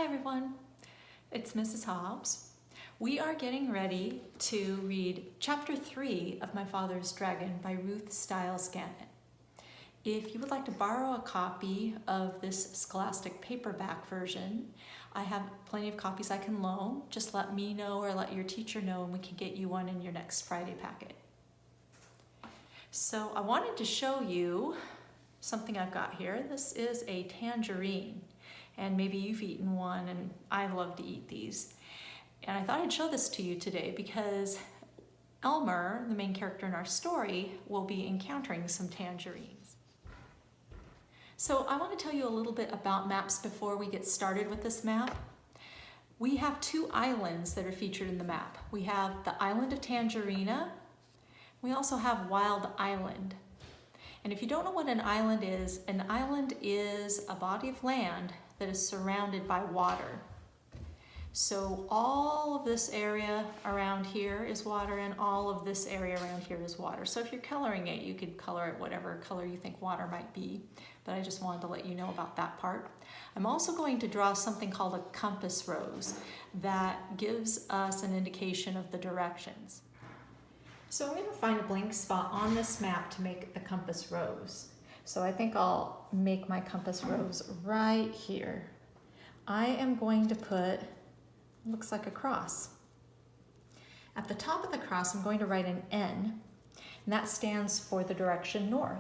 everyone, it's Mrs. Hobbs. We are getting ready to read Chapter 3 of My Father's Dragon by Ruth, Stiles, Gannett. If you would like to borrow a copy of this scholastic paperback version, I have plenty of copies I can loan. Just let me know or let your teacher know and we can get you one in your next Friday packet. So I wanted to show you something I've got here. This is a tangerine, and maybe you've eaten one, and I love to eat these. And I thought I'd show this to you today because Elmer, the main character in our story, will be encountering some tangerines. So I want to tell you a little bit about maps before we get started with this map. We have two islands that are featured in the map. We have the island of Tangerina. We also have Wild Island. And if you don't know what an island is a body of land that is surrounded by water. So all of this area around here is water, and all of this area around here is water. So if you're coloring it, you could color it whatever color you think water might be, but I just wanted to let you know about that part. I'm also going to draw something called a compass rose that gives us an indication of the directions. So I'm going to find a blank spot on this map to make the compass rose. So I think I'll make my compass rose right here. I am going to put, looks like a cross. At the top of the cross, I'm going to write an N, and that stands for the direction north.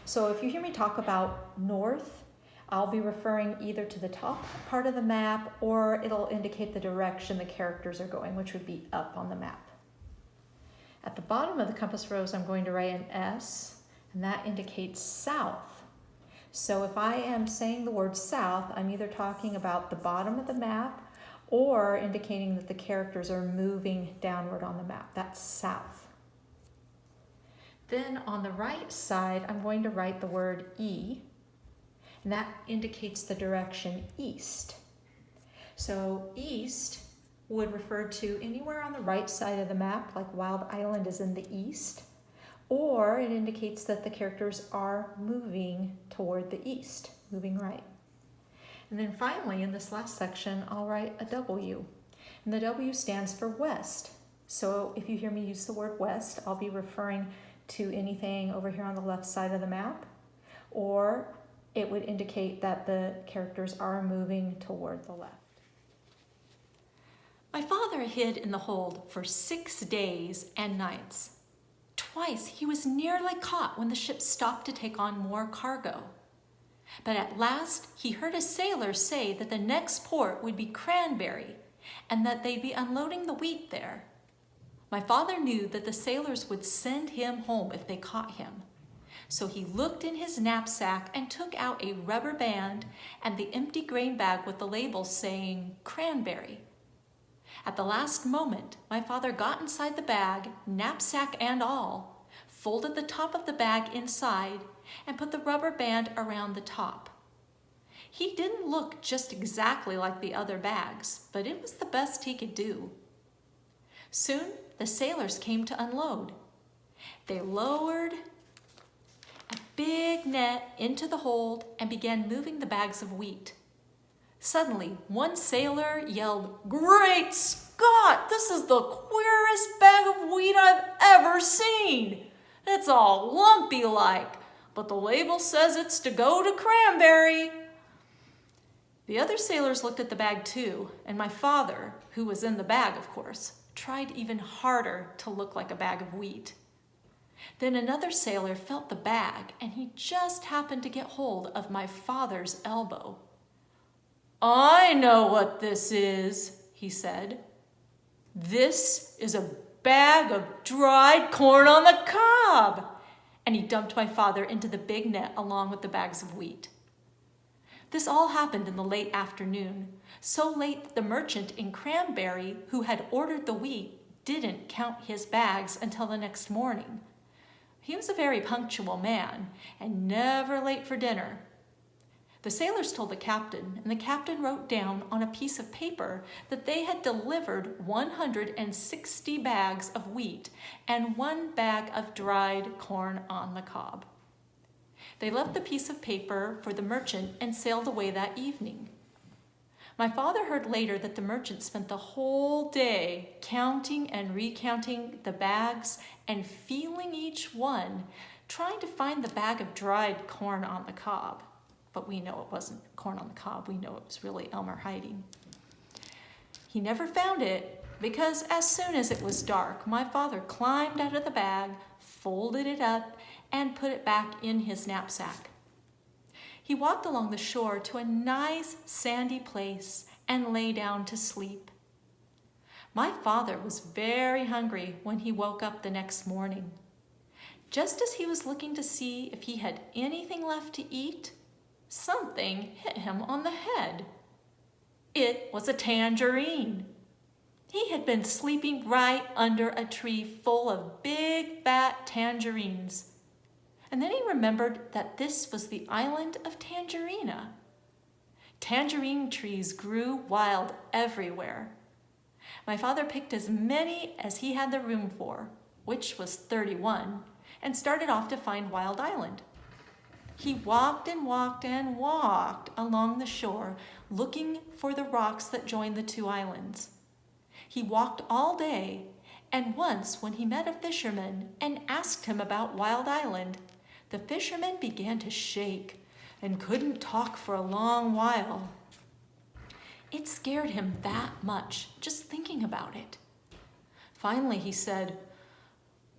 So if you hear me talk about north, I'll be referring either to the top part of the map or it'll indicate the direction the characters are going, which would be up on the map. At the bottom of the compass rose, I'm going to write an S, and that indicates south. So if I am saying the word south, I'm either talking about the bottom of the map or indicating that the characters are moving downward on the map. That's south. Then on the right side, I'm going to write the word E, and that indicates the direction east. So east would refer to anywhere on the right side of the map, like Wild Island is in the east, or it indicates that the characters are moving toward the east, moving right. And then finally, in this last section, I'll write a W, and the W stands for west. So if you hear me use the word west, I'll be referring to anything over here on the left side of the map, or it would indicate that the characters are moving toward the left. My father hid in the hold for 6 days and nights. Twice he was nearly caught when the ship stopped to take on more cargo. But at last he heard a sailor say that the next port would be Cranberry and that they'd be unloading the wheat there. My father knew that the sailors would send him home if they caught him. So he looked in his knapsack and took out a rubber band and the empty grain bag with the label saying Cranberry. At the last moment, my father got inside the bag, knapsack and all, folded the top of the bag inside, and put the rubber band around the top. He didn't look just exactly like the other bags, but it was the best he could do. Soon, the sailors came to unload. They lowered a big net into the hold and began moving the bags of wheat. Suddenly, one sailor yelled, "Great Scott! This is the queerest bag of wheat I've ever seen! It's all lumpy-like, but the label says it's to go to Cranberry." The other sailors looked at the bag too, and my father, who was in the bag, of course, tried even harder to look like a bag of wheat. Then another sailor felt the bag, and he just happened to get hold of my father's elbow. "I know what this is," he said. "This is a bag of dried corn on the cob." And he dumped my father into the big net along with the bags of wheat. This all happened in the late afternoon, so late that the merchant in Cranberry who had ordered the wheat didn't count his bags until the next morning. He was a very punctual man and never late for dinner. The sailors told the captain, and the captain wrote down on a piece of paper that they had delivered 160 bags of wheat and 1 bag of dried corn on the cob. They left the piece of paper for the merchant and sailed away that evening. My father heard later that the merchant spent the whole day counting and recounting the bags and feeling each one, trying to find the bag of dried corn on the cob. But we know it wasn't corn on the cob. We know it was really Elmer hiding. He never found it because as soon as it was dark, my father climbed out of the bag, folded it up, and put it back in his knapsack. He walked along the shore to a nice sandy place and lay down to sleep. My father was very hungry when he woke up the next morning. Just as he was looking to see if he had anything left to eat, something hit him on the head. It was a tangerine. He had been sleeping right under a tree full of big, fat tangerines. And then he remembered that this was the island of Tangerina. Tangerine trees grew wild everywhere. My father picked as many as he had the room for, which was 31, and started off to find Wild Island. He walked and walked and walked along the shore, looking for the rocks that joined the two islands. He walked all day, and once when he met a fisherman and asked him about Wild Island, the fisherman began to shake and couldn't talk for a long while. It scared him that much, just thinking about it. Finally, he said,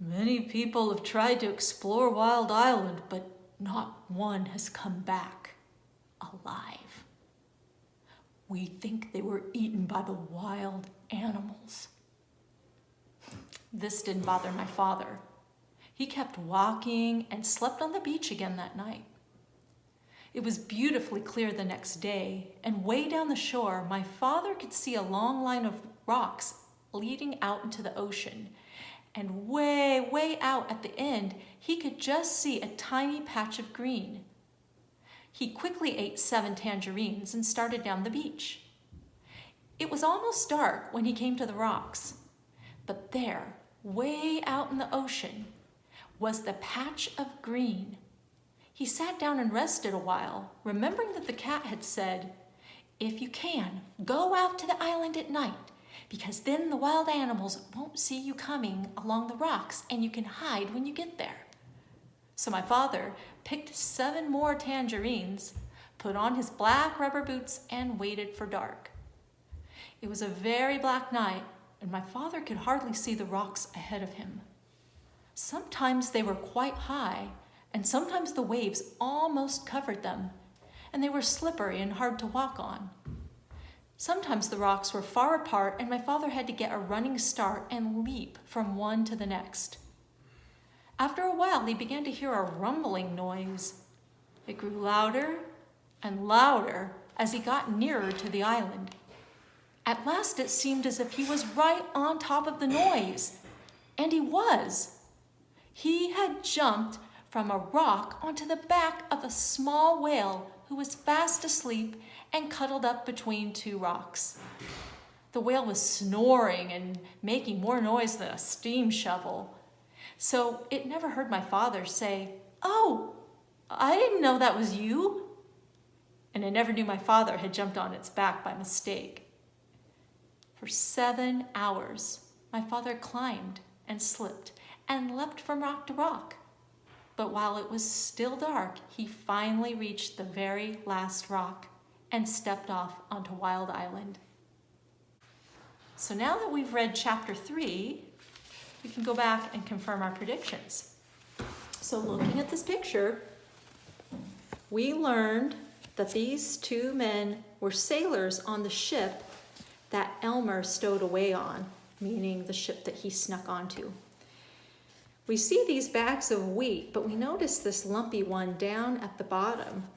"Many people have tried to explore Wild Island, but not one has come back alive. We think they were eaten by the wild animals." This didn't bother my father. He kept walking and slept on the beach again that night. It was beautifully clear the next day, and way down the shore, my father could see a long line of rocks leading out into the ocean. And way, way out at the end, he could just see a tiny patch of green. He quickly ate 7 tangerines and started down the beach. It was almost dark when he came to the rocks, but there, way out in the ocean, was the patch of green. He sat down and rested a while, remembering that the cat had said, "If you can, go out to the island at night, because then the wild animals won't see you coming along the rocks and you can hide when you get there." So my father picked 7 more tangerines, put on his black rubber boots, and waited for dark. It was a very black night, and my father could hardly see the rocks ahead of him. Sometimes they were quite high, and sometimes the waves almost covered them, and they were slippery and hard to walk on. Sometimes the rocks were far apart, and my father had to get a running start and leap from one to the next. After a while, he began to hear a rumbling noise. It grew louder and louder as he got nearer to the island. At last, it seemed as if he was right on top of the noise, and he was. He had jumped from a rock onto the back of a small whale who was fast asleep and cuddled up between 2 rocks. The whale was snoring and making more noise than a steam shovel. So it never heard my father say, "Oh, I didn't know that was you." And it never knew my father had jumped on its back by mistake. For 7 hours, my father climbed and slipped and leapt from rock to rock. But while it was still dark, he finally reached the very last rock and stepped off onto Wild Island. So now that we've read chapter 3, we can go back and confirm our predictions. So looking at this picture, we learned that these 2 men were sailors on the ship that Elmer stowed away on, meaning the ship that he snuck onto. We see these bags of wheat, but we notice this lumpy one down at the bottom.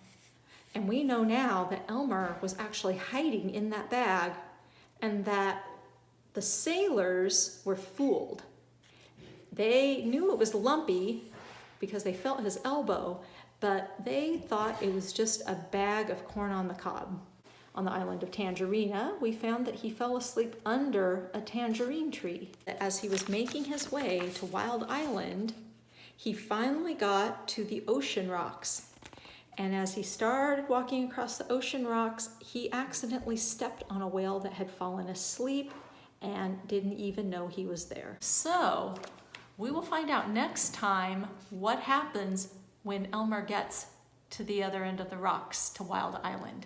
And we know now that Elmer was actually hiding in that bag and that the sailors were fooled. They knew it was lumpy because they felt his elbow, but they thought it was just a bag of corn on the cob. On the island of Tangerina, we found that he fell asleep under a tangerine tree. As he was making his way to Wild Island, he finally got to the ocean rocks. And as he started walking across the ocean rocks, he accidentally stepped on a whale that had fallen asleep and didn't even know he was there. So we will find out next time what happens when Elmer gets to the other end of the rocks, to Wild Island.